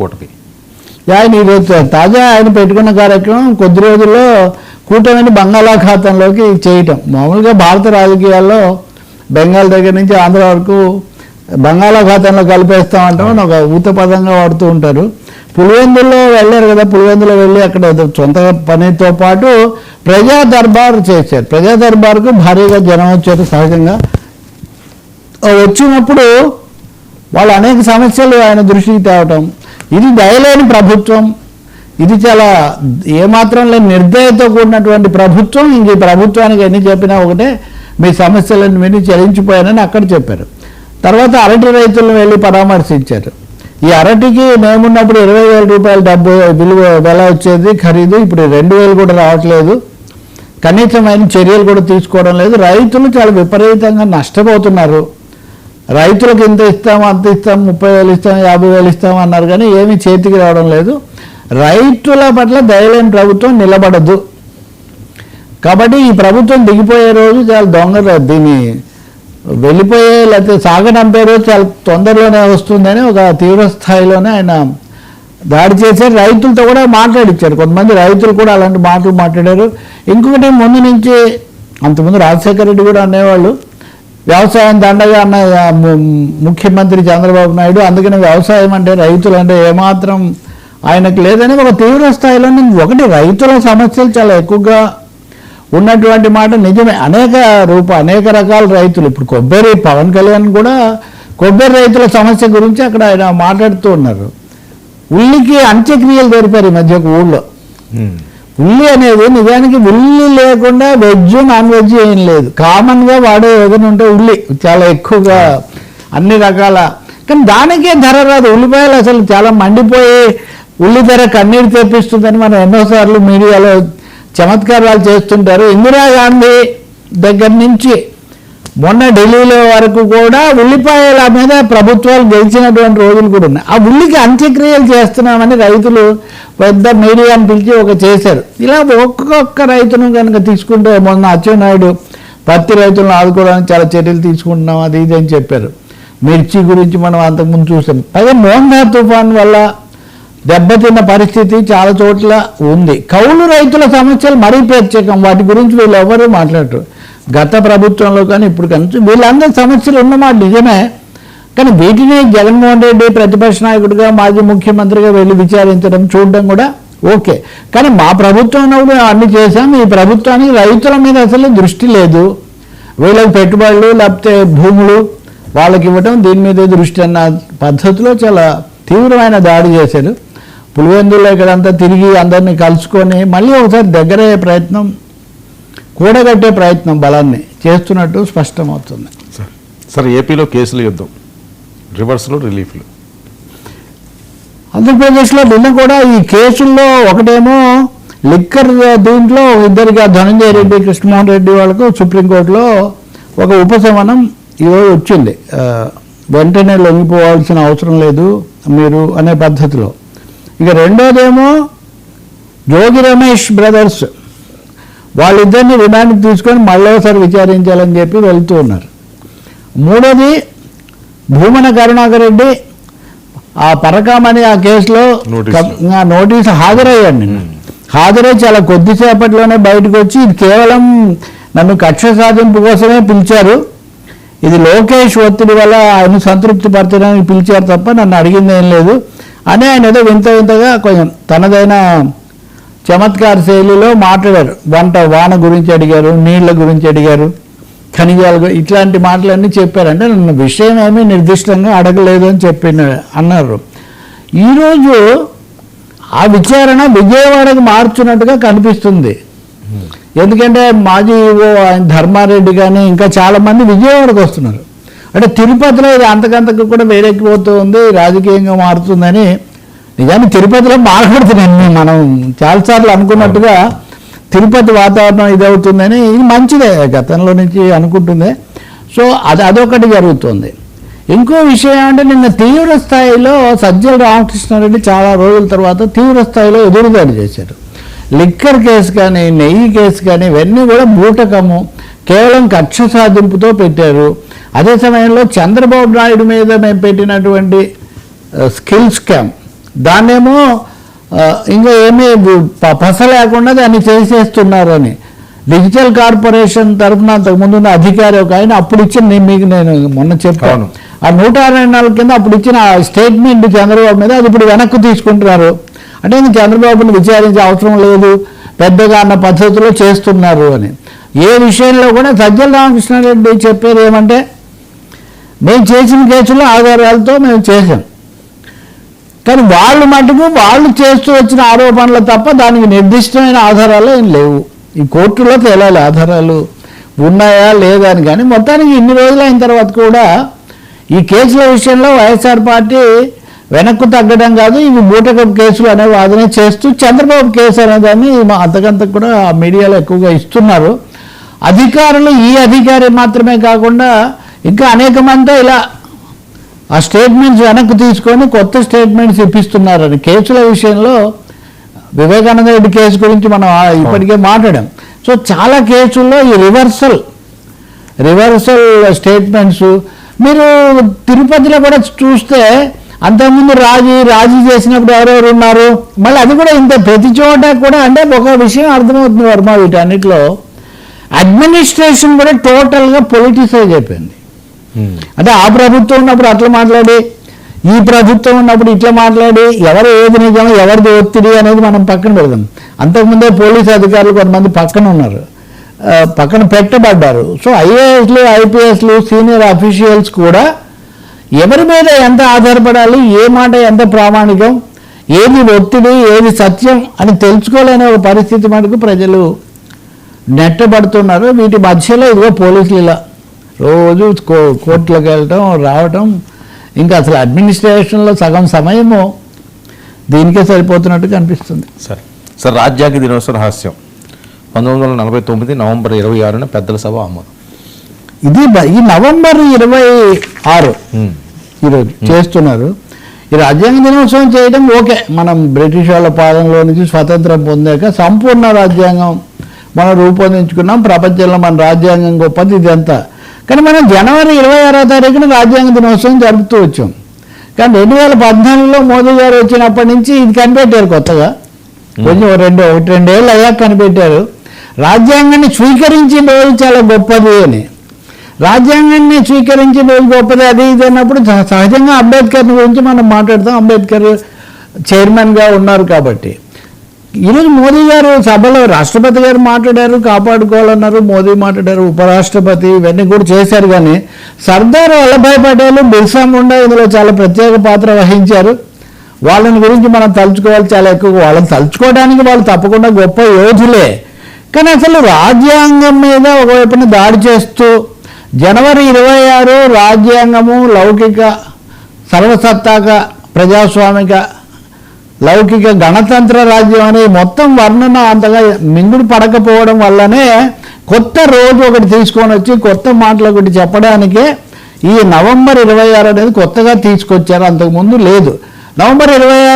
కూటమి. ఆయన ఈరోజు తాజా ఆయన పెట్టుకున్న కార్యక్రమం కొద్ది రోజుల్లో కూటమిని బంగాళాఖాతంలోకి చేయటం. మామూలుగా భారత రాజకీయాల్లో బెంగాల్ దగ్గర నుంచి ఆంధ్ర వరకు బంగాళాఖాతంలో కలిపేస్తామంటామని ఒక ఊత పదంగా వాడుతూ ఉంటారు. పులివెందుల్లో వెళ్ళారు కదా, పులివెందులో వెళ్ళి అక్కడ సొంత పనితో పాటు ప్రజా దర్బార్ చేశారు. ప్రజా దర్బార్కు భారీగా జనం వచ్చారు. సహజంగా వచ్చినప్పుడు వాళ్ళు అనేక సమస్యలు ఆయన దృష్టికి తేవటం, ఇది దయలేని ప్రభుత్వం, ఇది చాలా ఏమాత్రం లేని నిర్దయతో కూడినటువంటి ప్రభుత్వం, ఇంక ఈ ప్రభుత్వానికి ఎన్ని చెప్పినా ఒకటే, మీ సమస్యలను విని చెల్లించిపోయానని అక్కడ చెప్పారు. తర్వాత అరటి రైతులను వెళ్ళి పరామర్శించారు. ఈ అరటికి మేమున్నప్పుడు 20,000 రూపాయల డబ్బు విలువ వెల వచ్చేది ఖరీదు, ఇప్పుడు 2,000 కూడా రావట్లేదు, కనీసమైన చర్యలు కూడా తీసుకోవడం లేదు. రైతులు చాలా విపరీతంగా నష్టపోతున్నారు. రైతులకు ఇంత ఇస్తాము అంత ఇస్తాము, 30,000 ఇస్తాము 50,000 ఇస్తాము అన్నారు, కానీ ఏమీ చేతికి రావడం లేదు. రైతుల పట్ల దయలేని ప్రభుత్వం నిలబడదు. కాబట్టి ఈ ప్రభుత్వం దిగిపోయే రోజు చాలా దొంగ, దీన్ని వెళ్ళిపోయే లేకపోతే సాగనంపే రోజు చాలా తొందరలోనే వస్తుందని ఒక తీవ్ర స్థాయిలోనే ఆయన దాడి చేశారు. రైతులతో కూడా మాట్లాడించారు. కొంతమంది రైతులు కూడా అలాంటి మాటలు మాట్లాడారు. ఇంకొకటి ముందు నుంచి అంతకుముందు రాజశేఖర రెడ్డి కూడా అనేవాళ్ళు వ్యవసాయం దండగా అన్న ముఖ్యమంత్రి చంద్రబాబు నాయుడు, అందుకని వ్యవసాయం అంటే రైతులు అంటే ఏమాత్రం ఆయనకు లేదని ఒక తీవ్ర స్థాయిలో ఒకటి రైతుల సమస్యలు చాలా ఎక్కువగా ఉన్నటువంటి మాట నిజమే. అనేక రకాల రైతులు, ఇప్పుడు కొబ్బరి పవన్ కళ్యాణ్ కూడా కొబ్బరి రైతుల సమస్య గురించి అక్కడ ఆయన మాట్లాడుతూ ఉన్నారు. ఉల్లికి అంత్యక్రియలు జరిపారు ఈ మధ్య ఒక ఊళ్ళో. ఉల్లి అనేది నిజానికి ఉల్లి లేకుండా వెజ్ నాన్ వెజ్ ఏం లేదు, కామన్గా వాడే ఏదైనా ఉంటే ఉల్లి చాలా ఎక్కువగా అన్ని రకాల, కానీ దానికే ధర రాదు. ఉల్లిపాయలు అసలు చాలా మండిపోయి ఉల్లి ధర కన్నీరు తెప్పిస్తుందని మనం ఎన్నోసార్లు మీడియాలో చమత్కారాలు చేస్తుంటారు. ఇందిరాగాంధీ దగ్గర నుంచి మొన్న ఢిల్లీలో వరకు కూడా ఉల్లిపాయల మీద ప్రభుత్వాలు గెలిచినటువంటి రోజులు కూడా ఉన్నాయి. ఆ ఉల్లికి అంత్యక్రియలు చేస్తున్నామని రైతులు పెద్ద మీడియాని పిలిచి చేశారు. ఇలా ఒక్కొక్క రైతును కనుక తీసుకుంటే, మొన్న అచ్చెన్నాయుడు పత్తి రైతులను ఆదుకోవడానికి చాలా చర్యలు తీసుకుంటున్నాం అది ఇది అని చెప్పారు. మిర్చి గురించి మనం అంతకుముందు చూసాం. పైగా మోందా తుఫాన్ వల్ల దెబ్బతిన్న పరిస్థితి చాలా చోట్ల ఉంది. కౌలు రైతుల సమస్యలు మరీ ప్రత్యేకం, వాటి గురించి వీళ్ళు ఎవరు మాట్లాడరు. గత ప్రభుత్వంలో కానీ ఇప్పుడు కానీ వీళ్ళందరి సమస్యలు ఉన్నమాట నిజమే, కానీ వీటిని జగన్మోహన్ రెడ్డి ప్రతిపక్ష నాయకుడిగా మాజీ ముఖ్యమంత్రిగా వెళ్ళి విచారించడం చూడడం కూడా ఓకే. కానీ మా ప్రభుత్వం మేము అన్ని చేశాం, ఈ ప్రభుత్వానికి రైతుల మీద అసలు దృష్టి లేదు, వీళ్ళకి పెట్టుబడులు లేకపోతే భూములు వాళ్ళకి ఇవ్వడం దీని మీద దృష్టి అన్న పద్ధతిలో చాలా తీవ్రమైన దాడి చేశారు. పులివెందుల్లో ఇక్కడంతా తిరిగి అందరినీ కలుసుకొని మళ్ళీ ఒకసారి దగ్గరయ్యే ప్రయత్నం, కూడగట్టే ప్రయత్నం బలాన్ని చేస్తున్నట్టు స్పష్టమవుతుంది. సార్ ఏపీలో కేసుల యుద్ధం, రివర్స్లో రిలీఫ్లు. ఆంధ్రప్రదేశ్లో నిన్న కూడా ఈ కేసుల్లో ఒకటేమో లిక్కర్, దీంట్లో ఇద్దరికి ధనంజయ రెడ్డి కృష్ణమోహన్ రెడ్డి వాళ్ళకు సుప్రీంకోర్టులో ఒక ఉపశమనం ఈరోజు వచ్చింది. వెంటనే లొంగిపోవాల్సిన అవసరం లేదు మీరు అనే పద్ధతిలో. ఇక రెండోదేమో జోగి రమేష్ బ్రదర్స్ వాళ్ళిద్దరిని రిమాండ్కి తీసుకొని మళ్ళీ ఒకసారి విచారించాలని చెప్పి వెళ్తూ ఉన్నారు. మూడోది భూమన కరుణాకర్ రెడ్డి ఆ పరకామని ఆ కేసులో నోటీసు హాజరయ్యాడు. హాజరై చాలా కొద్దిసేపట్లోనే బయటకు వచ్చి ఇది కేవలం నన్ను కక్ష సాధింపు కోసమే పిలిచారు, ఇది లోకేష్ ఒత్తిడి వల్ల ఆయన సంతృప్తి పరచడానికి పిలిచారు తప్ప నన్ను అడిగింది ఏం లేదు అని ఆయన ఏదో వింతగా కొంచెం తనదైన చమత్కార శైలిలో మాట్లాడారు. వాన గురించి అడిగారు, నీళ్ల గురించి అడిగారు, ఖనిజాలు, ఇట్లాంటి మాటలన్నీ చెప్పారంటే నన్ను విషయం ఏమీ నిర్దిష్టంగా అడగలేదు అని అన్నారు. ఈరోజు ఆ విచారణ విజయవాడకు మార్చున్నట్టుగా కనిపిస్తుంది. ఎందుకంటే మాజీ ఆయన ధర్మారెడ్డి కానీ ఇంకా చాలామంది విజయవాడకు వస్తున్నారు. అంటే తిరుపతిలో ఇది అంతకంతకు కూడా వేడెక్కిపోతూ ఉంది, రాజకీయంగా మారుతుందని. నిజాన్ని తిరుపతిలో మాట్లాడుతున్నాను, మనం చాలాసార్లు అనుకున్నట్టుగా తిరుపతి వాతావరణం ఇదవుతుందని, ఇది మంచిదే గతంలో నుంచి అనుకుంటుంది. సో అదొకటి జరుగుతుంది. ఇంకో విషయం అంటే నిన్న తీవ్ర స్థాయిలో సజ్జల రామకృష్ణారెడ్డి చాలా రోజుల తర్వాత తీవ్ర స్థాయిలో ఎదురుదాడి చేశారు. లిక్కర్ కేసు కానీ నెయ్యి కేసు కానీ ఇవన్నీ కూడా బూటకము, కేవలం కక్ష సాధింపుతో పెట్టారు. అదే సమయంలో చంద్రబాబు నాయుడు మీద మేము పెట్టినటువంటి స్కిల్ స్కామ్, దాన్నేమో ఇంకా ఏమీ పస లేకుండా దాన్ని చేసేస్తున్నారని. డిజిటల్ కార్పొరేషన్ తరఫున అంతకుముందు ఉన్న అధికారి ఒక ఆయన అప్పుడు ఇచ్చిన మీకు నేను మొన్న చెప్పాను, ఆ 164 కింద అప్పుడు ఇచ్చిన స్టేట్మెంట్ చంద్రబాబు మీద అది ఇప్పుడు వెనక్కి తీసుకుంటున్నారు. అంటే ఇంక చంద్రబాబుని విచారించే అవసరం లేదు పెద్దగా అన్న పద్ధతిలో చేస్తున్నారు అని. ఏ విషయంలో కూడా సజ్జల రామకృష్ణారెడ్డి చెప్పేది ఏమంటే, మేము చేసిన కేసులో ఆధారాలతో మేము చేసాం, కానీ వాళ్ళు మటుకు వాళ్ళు చేస్తూ వచ్చిన ఆరోపణలు తప్ప దానికి నిర్దిష్టమైన ఆధారాలు ఏం లేవు. ఈ కోర్టులో తేలాలి ఆధారాలు ఉన్నాయా లేదా అని. కానీ మొత్తానికి ఇన్ని రోజులు అయిన తర్వాత కూడా ఈ కేసుల విషయంలో వైఎస్ఆర్ పార్టీ వెనక్కు తగ్గడం కాదు, ఇవి బూటకపు కేసులు అనే వాదన చేస్తూ చంద్రబాబు కేసు అనేదాన్ని అంతకంత కూడా మీడియాలో ఎక్కువగా ఇస్తున్నారు. అధికారులు ఈ అధికారి మాత్రమే కాకుండా ఇంకా అనేక మంది ఇలా ఆ స్టేట్మెంట్స్ వెనక్కి తీసుకొని కొత్త స్టేట్మెంట్స్ ఇప్పిస్తున్నారని. కేసుల విషయంలో వివేకానంద రెడ్డి కేసు గురించి మనం ఇప్పటికే మాట్లాడాం. సో చాలా కేసుల్లో ఈ రివర్సల్ స్టేట్మెంట్స్ మీరు తిరుపతిలో కూడా చూస్తే అంతకుముందు రాజీ చేసినప్పుడు ఎవరెవరు ఉన్నారు, మళ్ళీ అది కూడా ఇంత ప్రతి చోట కూడా. అంటే ఒక విషయం అర్థమవుతుంది వర్మ, వీటన్నిటిలో అడ్మినిస్ట్రేషన్ కూడా టోటల్గా పొలిటిసైజ్ అయిపోయింది. అంటే ఆ ప్రభుత్వం ఉన్నప్పుడు అట్లా మాట్లాడి, ఈ ప్రభుత్వం ఉన్నప్పుడు ఇట్లా మాట్లాడి, ఎవరు ఏది నిజమో ఎవరిది ఒత్తిడి అనేది మనం పక్కన పెడదాం. అంతకుముందే పోలీసు అధికారులు కొంతమంది పక్కన ఉన్నారు, పక్కన పెట్టబడ్డారు. సో ఐఏఎస్లు ఐపీఎస్లు సీనియర్ అఫీషియల్స్ కూడా ఎవరి మీద ఎంత ఆధారపడాలి, ఏ మాట ఎంత ప్రామాణికం, ఏది ఒత్తిడి ఏది సత్యం అని తెలుసుకోలేని ఒక పరిస్థితి మటుకు ప్రజలు నెట్టబడుతున్నారు. వీటి మధ్యలో ఇదిగో పోలీసులు ఇలా రోజు కోర్టులకు వెళ్ళటం రావటం, ఇంకా అసలు అడ్మినిస్ట్రేషన్లో సగం సమయము దీనికే సరిపోతున్నట్టు కనిపిస్తుంది. సార్ రాజ్యాంగ దినోత్సవ రహస్యం 1949 నవంబర్ 26న పెద్దల సభ ఆమోదం. ఇది ఈ నవంబర్ 26 ఈరోజు చేస్తున్నారు. ఈ రాజ్యాంగ దినోత్సవం చేయడం ఓకే, మనం బ్రిటిష్ వాళ్ళ పాలనలో నుంచి స్వతంత్రం పొందాక సంపూర్ణ రాజ్యాంగం మనం రూపొందించుకున్నాం, ప్రపంచంలో మన రాజ్యాంగం గొప్పది ఇదంతా. కానీ మనం జనవరి 26వ తారీఖున రాజ్యాంగ దినోత్సవం జరుపుతూ వచ్చాం. కానీ 2014లో మోదీ గారు వచ్చినప్పటి నుంచి ఇది కనిపెట్టారు కొత్తగా, కొంచెం రెండేళ్ళు అయ్యాక కనిపెట్టారు. రాజ్యాంగాన్ని స్వీకరించిన రోజు చాలా గొప్పది అని. రాజ్యాంగాన్ని స్వీకరించిన రోజు గొప్పది అది ఇది అన్నప్పుడు సహజంగా అంబేద్కర్ని గురించి మనం మాట్లాడతాం. అంబేద్కర్ చైర్మన్గా ఉన్నారు కాబట్టి. ఈరోజు మోదీ గారు సభలో రాష్ట్రపతి గారు మాట్లాడారు, కాపాడుకోవాలన్నారు, మోదీ మాట్లాడారు, ఉపరాష్ట్రపతి ఇవన్నీ కూడా చేశారు. కానీ సర్దార్ వల్లభాయ్ పటేల్, బిర్సా ముండా ఇందులో చాలా ప్రత్యేక పాత్ర వహించారు. వాళ్ళని గురించి మనం తలుచుకోవాలి చాలా ఎక్కువ. వాళ్ళని తలుచుకోవడానికి వాళ్ళు తప్పకుండా గొప్ప యోధులే. కానీ అసలు రాజ్యాంగం మీద ఒకవైపున దాడి చేస్తూ జనవరి 26 రాజ్యాంగము లౌకిక సర్వసత్తాక ప్రజాస్వామిక లౌకిక గణతంత్ర రాజ్యం అనే మొత్తం వర్ణన అంతగా మింగుడు పడకపోవడం వల్లనే కొత్త రోజు ఒకటి తీసుకొని వచ్చి కొత్త మాటలు ఒకటి చెప్పడానికే ఈ నవంబర్ 26 అనేది కొత్తగా తీసుకొచ్చారు, అంతకుముందు లేదు. నవంబర్ 26